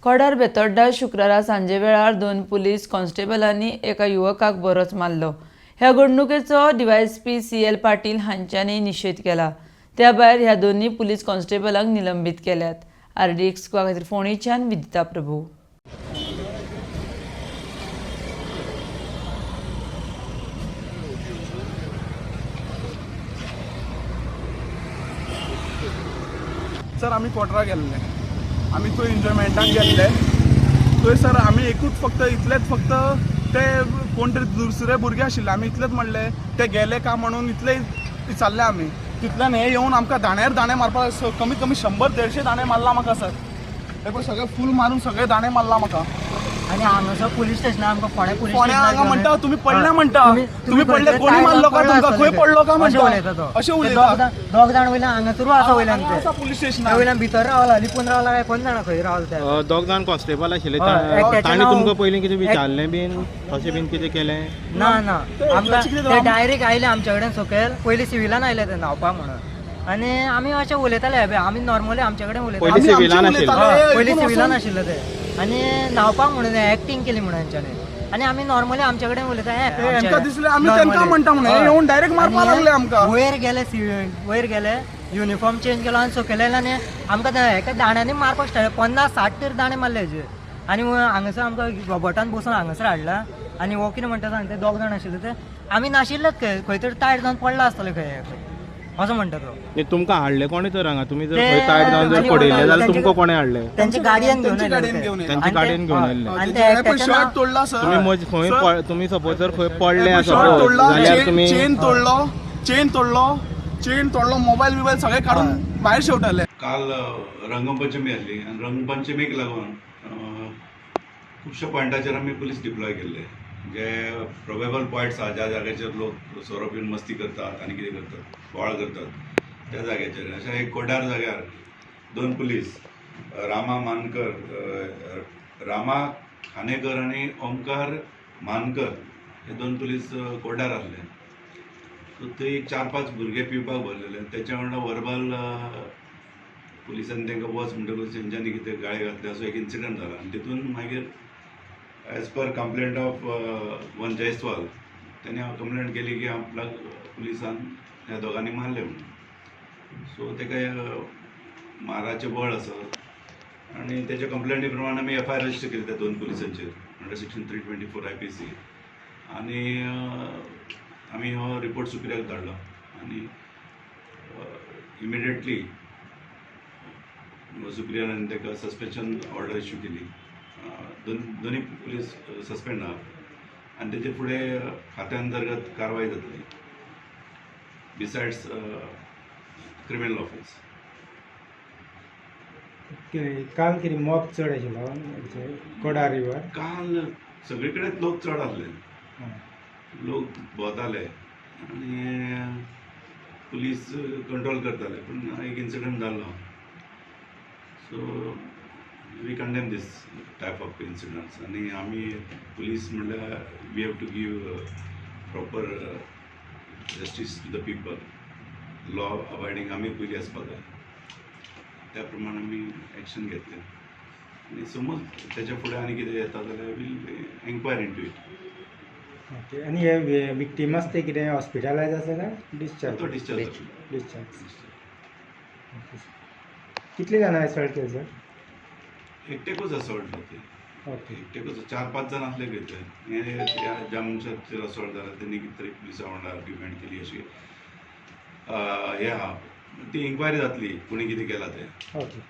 कोडार बेतोड्डा शुक्रारा सांजे वेळार 2 पुलीस कॉन्स्टेबलांनी एका युवकाक बरोच मारलो। ह्या घडणुकेचो डीवायएसपी CL पाटील हांच्यांनी निशेध केला। त्या भायर ह्या दोन्ही पुलीस कॉन्स्टेबलांक निलंबित केल्यात। RDX खातीर फोंडेच्यान विदिता प्रभू। सर आम्ही कोटरा गेल्ले, आम्ही तो एन्जॉयमेंटाक गेल्ले थंय सर आम्ही एकूच फक्त इतलेच फक्त ते कोण तरी दुसरे भुरगे आशिल्ले, आमी इतलेच म्हणले ते गेले का म्हणून इतले विचारले आमी। तितल्यान हे येवन आमकां दाण्यार दाणे मारपाक कमीत कमी 100-150 दाणे मारला म्हाका सर। हे पळय सगळे फूल मारून सगळे दाणे मारला म्हाका। आणि हांगासर पुलीस स्टेशन आमकां फोंड्या पुलीस फोंड्या हांगा म्हणटा तुम्ही पडले म्हणटा, तुम्ही पडले कोणी मारलो का तुमकां, खंय पडलो का म्हणटा, अशें उलयता। दोग जाण वयल्यान हांगासर आसा वयल्यान आसा पुलीस स्टेशन वयल्यान भितर रावला, लिपून रावला काय कोण जाणा खंय रावला ते। दोग जाण कॉन्स्टेबल आशिल्ले, तांणी तुमकां पयलीं कितें विचारलें बीन तशें बीन कितें केलें? ना आमकां ते डायरेक्ट आयले आमचे कडेन सकयल, पयलीं सिव्हिलान आयले ते न्हांवपाक म्हणून। आनी आमी अशें उलयताले, आमी नॉर्मली आमचे कडेन उलयताले। पयलीं सिव्हिलान आशिल्ले, पयलीं सिव्हिलान आशिल्ले ते, आनी न्हांवपाक म्हणून एक्टींग केली म्हणून हांच्यांनी। आनी आमी नॉर्मली आमचे कडेन उलयता तांकां दिसलें आमी तांकां म्हणटा म्हणून येवन डायरेक्ट मारपाक लागले आमकां। वयर गेले युनिफॉर्म चेंज केलो आनी सकयल आयले आनी आमकां हेका दाण्यांनी मारपाक स्टार्ट 50-60 तर दाणे मारले हेजे। आनी हांगासर आमकां रोबोटान बसून हांगासर हाडला आनी हो कितें म्हणटा सांगता, ते दोग जाण आशिल्ले ते आमी नाशिल्लेच खंय तरी टायट जावन पडला आसतले खंय असं म्हणटा तो। तुमकां हाडले कोणी तर हांगा? तुमी जर खंय टायट जावन जर पडयले जाल्यार तुमकां कोणें हाडले? त्यांची गाडयेन घेवन त्यांची गाडयेन घेवन आयले। आनी ते शर्ट तोडला सर, तुम्ही सपोज जर खंय पडले शर्ट तोडला, जाल्यार तुम्ही चेन तोडलो, मोबाईल सगळे काढून भायर शेवटाले। काल रंगपंचमी आसली आनी रंगपंचमीक लागून खुबशा पॉयंटाचेर आमी पुलीस डिप्लॉय केल्ले, जे प्रोबेबल पॉयंट्स आहा ज्या जाग्याचेर लोक सोरोप येवन मस्ती करतात आनी कितें करतात, बोवाळ करतात, त्या जाग्याचेर अशा एक कोड्यार जाग्यार 2 पुलीस रामा खानेकर आनी ओमकार मानकर हे 2 पुलीस कोड्यार आसले। सो थंय एक 4-5 भुरगे पिवपाक भरलेले, त्याच्या वांगडा वर्बल पुलिसांनी तांकां वच म्हणटकूच तेंच्यांनी कितें गाळी घातली, असो एक इन्सिडंट जाला। आनी तितून मागीर as per complaint of one Jaiswal त्यांनी कंप्लेंट केली की आपल्या पुलिसान ह्या दोगांनी मारले म्हणून। सो ताका माराचे बळ आसा आनी तेच्या कंप्लेंटी प्रमाण आमी FIR रजिस्टर केली त्या 2 पुलिसांचेर अंडर सेक्शन 324 IPC। आनी आमी हो रिपोर्ट सुप्रियाक धाडलो आनी इमिडिएटली सुप्रियान ताका सस्पेन्शन ऑर्डर इश्यू केली। दोन्ही पुलीस सस्पेंड आहात आनी तेचे फुडें खात्या अंतर्गत कारवाय जातली बिसायड्स क्रिमिनल ऑफेन्स। काल कितें मोब चड आशिल्लो कोडा रिवर? काल सगळे कडेन लोक चड आसले, लोक भोंवताले आनी पुलीस कंट्रोल करताले, पूण एक इन्सिडंट जाल्लो। So we condemn this type of incidents आनी आमी पुलीस म्हणल्यार we have to give proper justice to the people, law abiding आमी पयलीं आसपाक जाय, त्या प्रमाणे आमी एक्शन घेतलें। आनी समज तेच्या फुडें आनी कितें येता जाल्यार will enquire into it. Okay, आनी हे विक्टिम्स ते कितें हॉस्पिटलायज आसा काय डिस्चार्ज? तो डिस्चार्ज डिस्चार्ज। कितले जाणां असॉल्ट केले सर? एकटेकूच असॉल्ट जाते। ओके, एकटेकूच 4-5 जाण आसले खंय हे ज्या मनशाचेर असॉल्ट जाला त्यांनी कितें तरी पुलिसा वांगडा आर्ग्युमेंट केली अशी हे आहा, ती इन्क्वायरी जातली कोणी कितें केला ते। ओके।